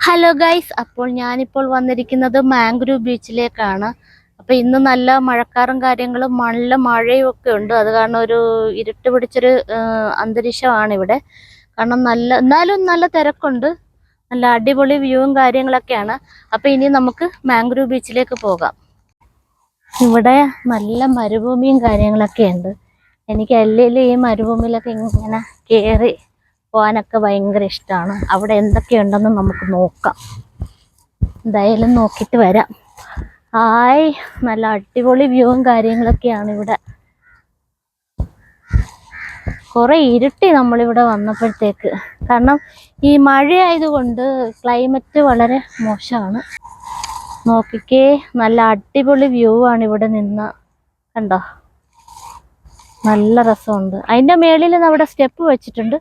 Hello guys, അപ്പോൾ ഞാനിപ്പോൾ വന്നിരിക്കുന്നത് മാംഗ്രൂവ് ബീച്ചിലേക്കാണ്. അപ്പോൾ ഇന്ന് നല്ല മഴക്കാറും കാര്യങ്ങളും നല്ല മഴയും ഒക്കെ ഉണ്ട്. അത് കാരണം ഒരു ഇരുട്ട് പിടിച്ചൊരു അന്തരീക്ഷമാണ് ഇവിടെ. കാരണം എന്നാലും നല്ല തിരക്കുണ്ട്. നല്ല അടിപൊളി വ്യൂവും കാര്യങ്ങളൊക്കെയാണ്. അപ്പോൾ ഇനി നമുക്ക് മാംഗ്രൂവ് ബീച്ചിലേക്ക് പോകാം. ഇവിടെ നല്ല മരുഭൂമിയും കാര്യങ്ങളൊക്കെ ഉണ്ട്. എനിക്ക് അല്ലെങ്കിലും ഈ മരുഭൂമിയിലൊക്കെ ഇങ്ങനെ കയറി പോകാനൊക്കെ ഭയങ്കര ഇഷ്ടമാണ്. അവിടെ എന്തൊക്കെയുണ്ടെന്ന് നമുക്ക് നോക്കാം. എന്തായാലും നോക്കിയിട്ട് വരാം. നല്ല അടിപൊളി വ്യൂവും കാര്യങ്ങളൊക്കെയാണ് ഇവിടെ. കുറെ ഇരുട്ടി നമ്മളിവിടെ വന്നപ്പോഴത്തേക്ക്. കാരണം ഈ മഴയായതുകൊണ്ട് ക്ലൈമറ്റ് വളരെ മോശമാണ്. നോക്കിക്കേ, നല്ല അടിപൊളി വ്യൂ ആണ് ഇവിടെ നിന്ന്. കണ്ടോ, നല്ല രസമുണ്ട്. അതിൻ്റെ മേളിൽ അവിടെ സ്റ്റെപ്പ് വെച്ചിട്ടുണ്ട്,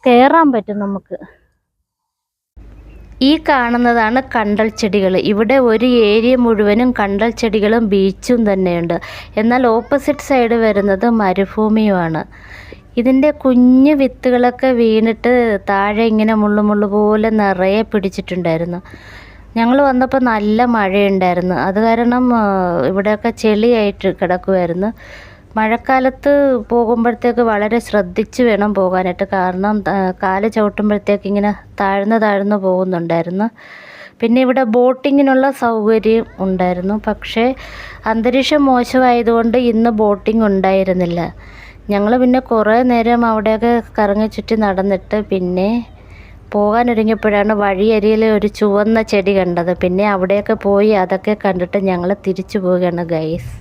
കയറാൻ പറ്റും നമുക്ക്. ഈ കാണുന്നതാണ് കണ്ടൽ ചെടികൾ. ഇവിടെ ഒരു ഏരിയ മുഴുവനും കണ്ടൽ ചെടികളും ബീച്ചും തന്നെയുണ്ട്. എന്നാൽ ഓപ്പോസിറ്റ് സൈഡ് വരുന്നത് മരുഭൂമിയുമാണ്. ഇതിൻ്റെ കുഞ്ഞു വിത്തുകളൊക്കെ വീണിട്ട് താഴെ ഇങ്ങനെ മുള്ളു പോലെ നിറയെ പിടിച്ചിട്ടുണ്ടായിരുന്നു. ഞങ്ങൾ വന്നപ്പോൾ നല്ല മഴയുണ്ടായിരുന്നു. അത് കാരണം ഇവിടെയൊക്കെ ചെളിയായിട്ട് കിടക്കുമായിരുന്നു. മഴക്കാലത്ത് പോകുമ്പോഴത്തേക്ക് വളരെ ശ്രദ്ധിച്ച് വേണം പോകാനായിട്ട്. കാരണം കാല് ചവിട്ടുമ്പോഴത്തേക്ക് ഇങ്ങനെ താഴ്ന്നു പോകുന്നുണ്ടായിരുന്നു. പിന്നെ ഇവിടെ ബോട്ടിങ്ങിനുള്ള സൗകര്യം ഉണ്ടായിരുന്നു. പക്ഷേ അന്തരീക്ഷം മോശമായതുകൊണ്ട് ഇന്ന് ബോട്ടിംഗ് ഉണ്ടായിരുന്നില്ല. ഞങ്ങൾ പിന്നെ കുറേ നേരം അവിടെയൊക്കെ കറങ്ങി ചുറ്റി നടന്നിട്ട് പിന്നെ പോകാനൊരുങ്ങിയപ്പോഴാണ് വഴിയരികിൽ ഒരു ചുവന്ന ചെടി കണ്ടത്. പിന്നെ അവിടെയൊക്കെ പോയി അതൊക്കെ കണ്ടിട്ട് ഞങ്ങൾ തിരിച്ചു പോവുകയാണ് ഗൈസ്.